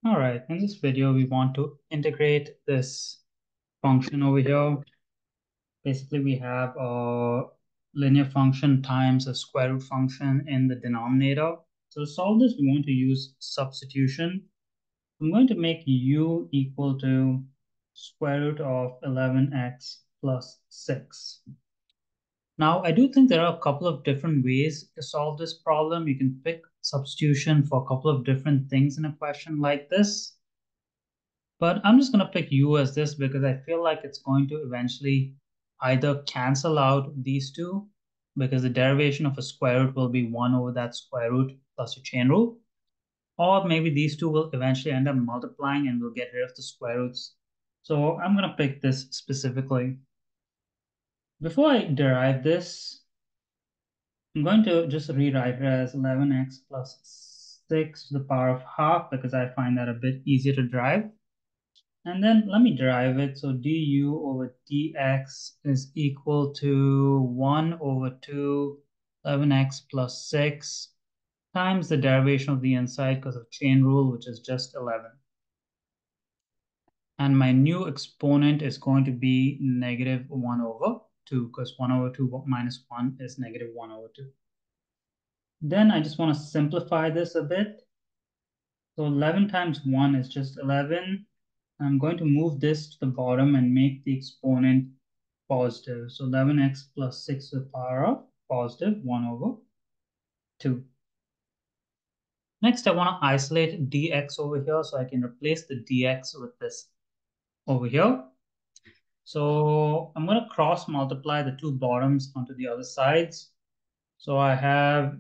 All right, in this video, we want to integrate this function over here. Basically, we have a linear function times a square root function in the denominator. So to solve this, we want to use substitution. I'm going to make u equal to square root of 11x plus 6. Now, I do think there are a couple of different ways to solve this problem. You can pick substitution for a couple of different things in a question like this. But I'm just going to pick u as this because I feel like it's going to eventually either cancel out these two because the derivation of a square root will be 1 over that square root plus a chain rule. Or maybe these two will eventually end up multiplying and we'll get rid of the square roots. So I'm going to pick this specifically. Before I derive this, I'm going to just rewrite it as 11x plus 6 to the power of half because I find that a bit easier to derive. And then let me derive it. So du over dx is equal to 1 over 2, 11x plus 6 times the derivation of the inside because of chain rule, which is just 11. And my new exponent is going to be negative 1 over 2 because 1 over 2 minus 1 is negative 1 over 2. Then I just want to simplify this a bit. So 11 times 1 is just 11. I'm going to move this to the bottom and make the exponent positive. So 11x plus 6 to the power of positive 1 over 2. Next, I want to isolate dx over here, so I can replace the dx with this over here. So I'm going to cross multiply the two bottoms onto the other sides. So I have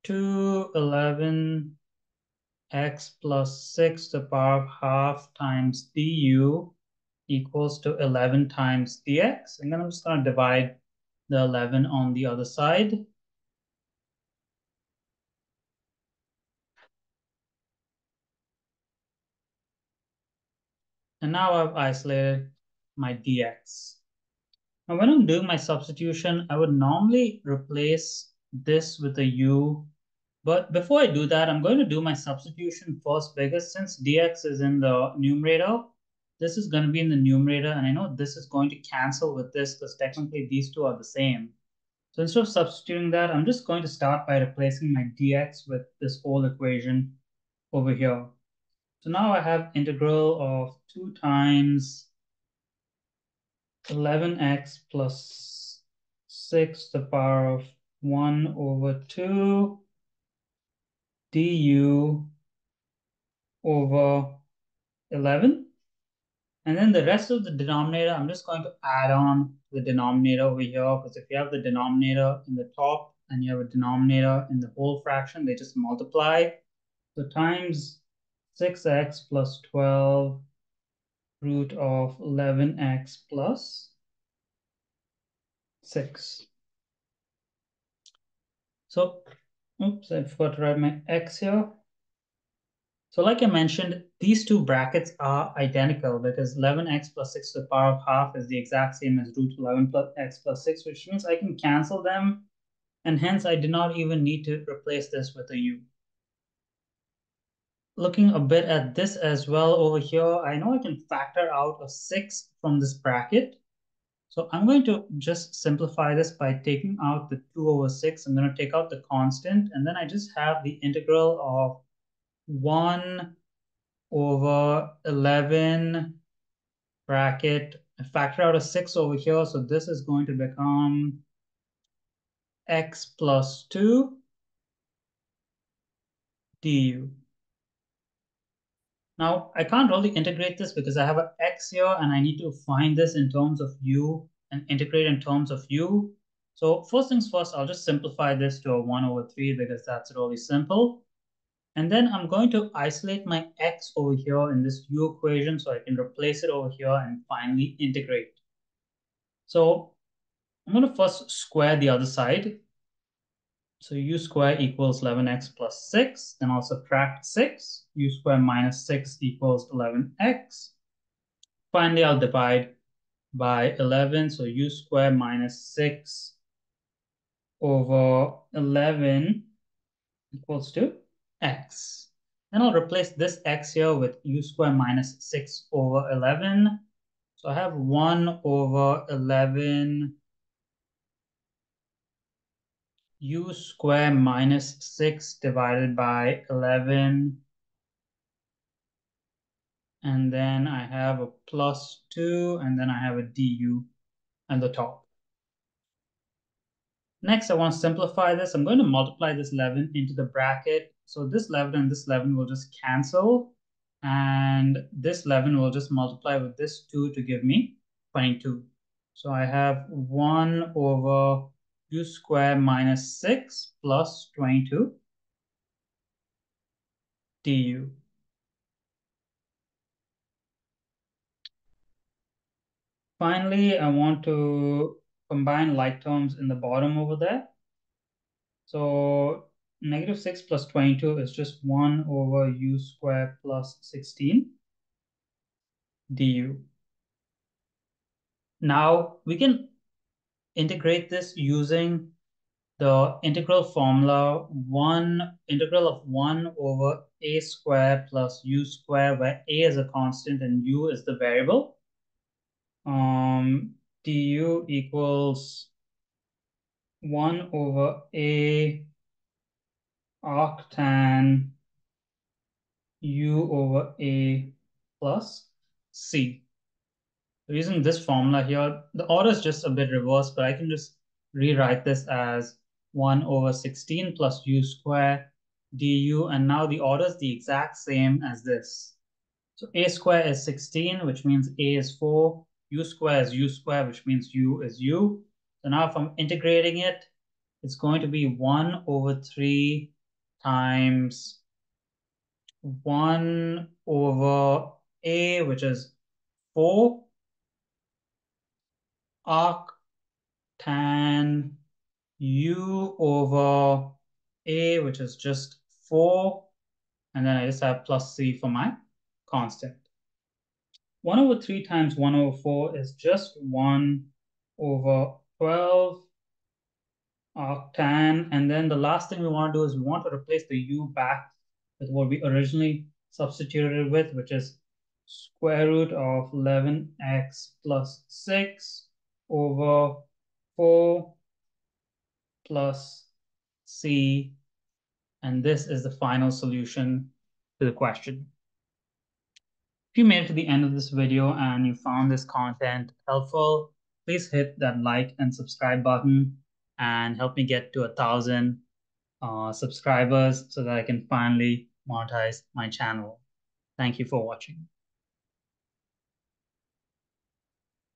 211 x plus 6 to the power of half times du equals to 11 times dx. And then I'm just going to divide the 11 on the other side. And now I've isolated my dx. Now when I'm doing my substitution, I would normally replace this with a u. But before I do that, I'm going to do my substitution first because since dx is in the numerator, this is going to be in the numerator. And I know this is going to cancel with this because technically these two are the same. So instead of substituting that, I'm just going to start by replacing my dx with this whole equation over here. So now I have integral of 2 times 11x plus 6 to the power of 1 over 2 du over 11. And then the rest of the denominator, I'm just going to add on the denominator over here because if you have the denominator in the top and you have a denominator in the whole fraction, they just multiply. So times 6x plus 12 root of 11x plus 6. So, oops, I forgot to write my x here. So like I mentioned, these two brackets are identical because 11x plus 6 to the power of half is the exact same as root 11 plus x plus 6, which means I can cancel them. And hence, I did not even need to replace this with a u. Looking a bit at this as well over here, I know I can factor out a 6 from this bracket. So I'm going to just simplify this by taking out the 2 over 6. I'm going to take out the constant, and then I just have the integral of 1 over 11 bracket. I factor out a 6 over here, so this is going to become x plus 2 du. Now, I can't really integrate this because I have an x here and I need to find this in terms of u and integrate in terms of u. So first things first, I'll just simplify this to a 1 over 3 because that's really simple. And then I'm going to isolate my x over here in this u equation so I can replace it over here and finally integrate. So I'm going to first square the other side. So u square equals 11x plus 6. Then I'll subtract 6. U square minus 6 equals 11x. Finally, I'll divide by 11. So u square minus 6 over 11 equals to x. Then I'll replace this x here with u squared minus 6 over 11. So I have 1 over 11 u squared minus 6 divided by 11. And then I have a plus 2, and then I have a du at the top. Next, I want to simplify this. I'm going to multiply this 11 into the bracket. So this 11 and this 11 will just cancel. And this 11 will just multiply with this 2 to give me 22. So I have 1 over u squared minus 6 plus 22 du. Finally, I want to combine like terms in the bottom over there. So negative 6 plus 22 is just 1 over u squared plus 16 du. Now we can integrate this using the integral formula, integral of 1 over a squared plus u squared, where a is a constant and u is the variable. Du equals 1 over a arctan u over a plus c. Using this formula here, the order is just a bit reversed, but I can just rewrite this as 1 over 16 plus u squared du, and now the order is the exact same as this. So a squared is 16, which means a is 4, u squared is u squared, which means u is u. So now if I'm integrating it, it's going to be 1 over 3 times 1 over a, which is 4, arc tan u over a, which is just 4, and then I just have plus c for my constant. 1 over 3 times 1 over 4 is just 1 over 12 arctan, and then the last thing we want to do is we want to replace the u back with what we originally substituted with, which is square root of 11x plus 6 over 4 plus c, and this is the final solution to the question. If you made it to the end of this video and you found this content helpful, please hit that like and subscribe button and help me get to 1,000 subscribers so that I can finally monetize my channel. Thank you for watching.